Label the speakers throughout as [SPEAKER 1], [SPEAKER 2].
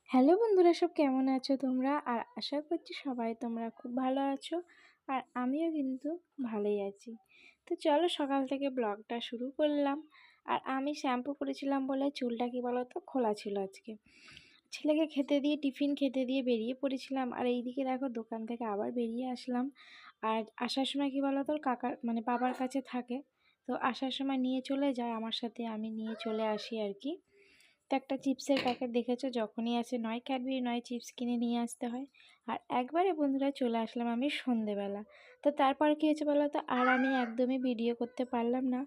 [SPEAKER 1] Hello বন্ধুরা, সব কেমন আছো তোমরা? আর আশা করছি সবাই তোমরা খুব ভালো আছো। আর আমিও কিন্তু ভালোই আছি। তো চলো সকাল থেকে ব্লগটা শুরু করলাম। আর আমি শ্যাম্পু করেছিলাম বলে চুলটা কি বলো তো খোলা ছিল আজকে। ছেলেকে খেতে দিয়ে টিফিন খেতে দিয়ে বেরিয়ে পড়েছিলাম। আর এইদিকে দেখো দোকান থেকে আবার বেরিয়ে আসলাম। আর আসার সময় কি বলো তো কাকার মানে বাবার কাছে থাকে, তো আসার সময় নিয়ে চলে যায় আমার সাথে, আমি নিয়ে চলে আসি আর কি। তো একটা চিপসের প্যাকেট দেখেছো, যখনই আসে নয় ক্যাডবেরি নয় চিপস কিনে নিয়ে আসতে হয়। আর একবারে বন্ধুরা চলে আসলাম আমি সন্ধেবেলা। তো তারপর কী হয়েছে বলো তো, আর আমি একদমই ভিডিও করতে পারলাম না।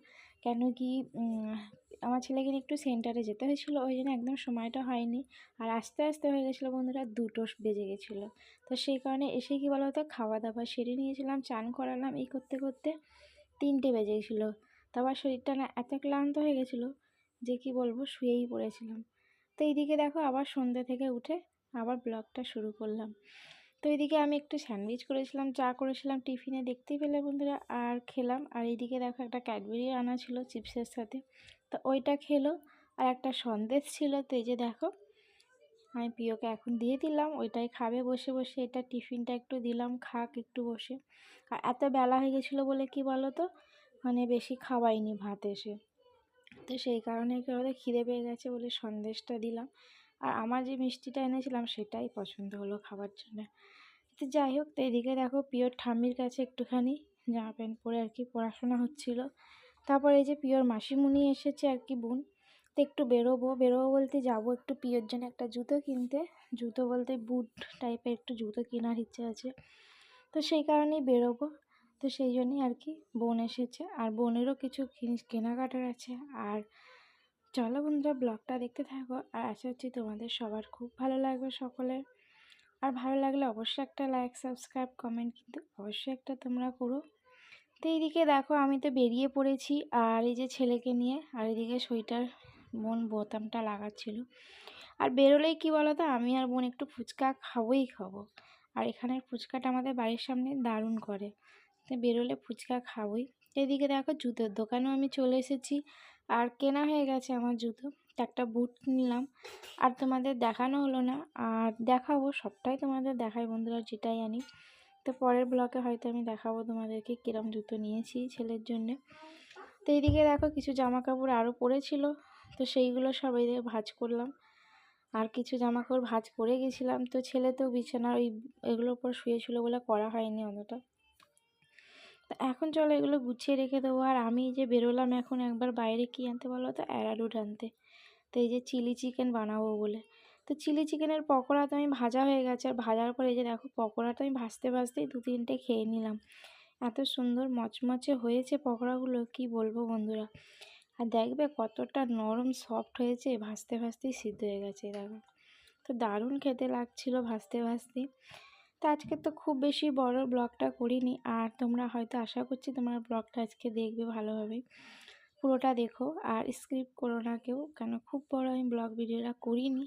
[SPEAKER 1] কেন কি আমার ছেলেকে নিয়ে একটু সেন্টারে যেতে হয়েছিলো, ওই জন্য একদম সময়টা হয়নি। আর আস্তে আস্তে হয়ে গেছিলো বন্ধুরা, 2টো বেজে গেছিলো। তো সেই কারণে এসে কি বলো তো খাওয়া দাওয়া সেরে নিয়েছিলাম, চান করালাম, এই করতে করতে 3টে বেজে গেছিলো। তারপর শরীরটা না এত ক্লান্ত হয়ে গেছিলো যে কি বলবো, শুয়েই পড়েছিলাম। তো এইদিকে দেখো আবার সন্ধ্যে থেকে উঠে আবার ব্লগটা শুরু করলাম। তো এইদিকে আমি একটু স্যান্ডউইচ করেছিলাম, চা করেছিলাম টিফিনে, দেখতেই পেলে বন্ধুরা, আর খেলাম। আর এইদিকে দেখো একটা ক্যাডবেরি আনা ছিল চিপসের সাথে, তো ওইটা খেলো। আর একটা সন্দেশ ছিল, তো এই যে দেখো আমি প্রিয়কে এখন দিয়ে দিলাম, ওইটাই খাবে বসে বসে। এটা টিফিনটা একটু দিলাম, খাক একটু বসে। আর এত বেলা হয়ে গেছিলো বলে কি বলো তো, মানে বেশি খাওয়াইনি ভাত এসে। তো সেই কারণে কি বলতো খিদে পেয়ে গেছে বলে সন্দেশটা দিলাম। আর আমার যে মিষ্টিটা এনেছিলাম সেটাই পছন্দ হলো খাবার জন্য। তো যাই হোক, তো এদিকে দেখো প্রিয়র ঠাম্মির কাছে একটুখানি জামা প্যান্ট পরে আর কি পড়াশোনা হচ্ছিল। তারপর এই যে প্রিয়র মাসিমণি এসেছে আর কি, বোন। তো একটু বেরোবো বলতে যাবো একটু প্রিয়র জন্য একটা জুতো কিনতে। জুতো বলতে বুট টাইপের একটু জুতো কেনার ইচ্ছে আছে, তো সেই কারণেই বেরোবো। তো সেই জন্যই আর কি বোন এসেছে, আর বোনেরও কিছু জিনিস কেনাকাটার আছে। আর চলো বন্ধুরা ব্লগটা দেখতে থাকো, আর আশা করছি তোমাদের সবার খুব ভালো লাগবে সকলের। আর ভালো লাগলে অবশ্যই একটা লাইক সাবস্ক্রাইব কমেন্ট কিন্তু অবশ্যই একটা তোমরা করো। তো এইদিকে দেখো আমি তো বেরিয়ে পড়েছি, আর এই যে ছেলেকে নিয়ে, আর এদিকে সোয়েটার বোন বোতামটা লাগাচ্ছিল। আর বেরোলেই কি বলো তো, আমি আর বোন একটু ফুচকা খাবো। আর এখানের ফুচকাটা আমাদের বাড়ির সামনে দারুণ করে, তো বেরোলে ফুচকা খাবোই। এদিকে দেখো জুতোর দোকানেও আমি চলে এসেছি, আর কেনা হয়ে গেছে আমার জুতো। তো একটা বুট নিলাম, আর তোমাদের দেখানো হলো না, আর দেখাবো, সবটাই তোমাদের দেখাই বন্ধুরা যেটাই আনি। তো পরের ব্লগে হয়তো আমি দেখাবো তোমাদেরকে কিরম জুতো নিয়েছি ছেলের জন্যে। তো এইদিকে দেখো কিছু জামা কাপড় আরও পড়েছিল, তো সেইগুলো সব এই ভাঁজ করলাম। আর কিছু জামা কাপড় ভাঁজ করে গেছিলাম, তো ছেলে তো বিছানা ওই এগুলোর উপর শুয়েছিল বলে করা হয়নি অতটা। তো এখন চলো এগুলো গুছিয়ে রেখে দেবো। আর আমি যে বেরোলাম এখন একবার বাইরে কী আনতে বলো তো, অ্যারারুট আনতে। তো এই যে চিলি চিকেন বানাবো বলে, তো চিলি চিকেনের পকোড়া তো আমি ভাজা হয়ে গেছে। আর ভাজার পরে এই যে দেখো পকোড়াটা আমি ভাজতেই 2-3টে খেয়ে নিলাম। এত সুন্দর মচমচে হয়েছে পকোড়াগুলো, কি বলবো বন্ধুরা। আর দেখবে কতটা নরম সফট হয়েছে, ভাজতেই সিদ্ধ হয়ে গেছে দেখো। তো দারুণ খেতে লাগছিলো ভাজতেই। তো আজকে তো খুব বেশি বড় ব্লগটা করিনি, আর তোমরা হয়তো আশা করছি তোমরা ব্লগটা আজকে দেখবে ভালোভাবে, পুরোটা দেখো আর স্কিপ করো না কেউ, কেন খুব বড় আমি ব্লগ ভিডিওটা করিনি।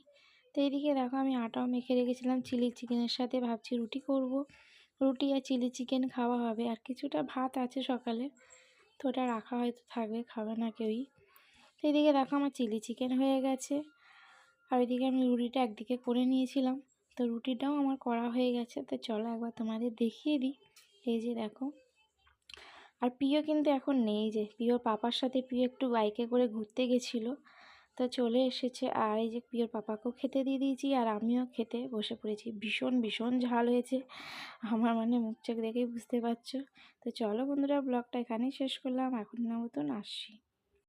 [SPEAKER 1] তো এইদিকে দেখো আমি আটাও মেখে রেখেছিলাম চিলি চিকেনের সাথে, ভাবছি রুটি করব। রুটি আর চিলি চিকেন খাওয়া হবে, আর কিছুটা ভাত আছে সকালে, তো ওটা রাখা হয়তো থাকবে, খাবে না কেউই। তো এদিকে দেখো আমার চিলি চিকেন হয়ে গেছে, আর ওইদিকে আমি রুটিটা একদিকে করে নিয়েছিলাম। তো রুটিটাও আমার করা হয়ে গেছে, তো চলো একবার তোমাদের দেখিয়ে দিই। এই যে দেখো, আর প্রিয় কিন্তু এখন নেই, যে প্রিয়র পাপার সাথে প্রিয় একটু বাইকে করে ঘুরতে গেছিলো, তো চলে এসেছে। আর এই যে প্রিয়র পাপাকেও খেতে দিয়ে দিয়েছি, আর আমিও খেতে বসে পড়েছি। ভীষণ ঝাল হয়েছে, আমার মানে মুখ চোখ দেখেই বুঝতে পারছো। তো চলো বন্ধুরা ব্লগটা এখানেই শেষ করলাম, এখন মতন আসছি।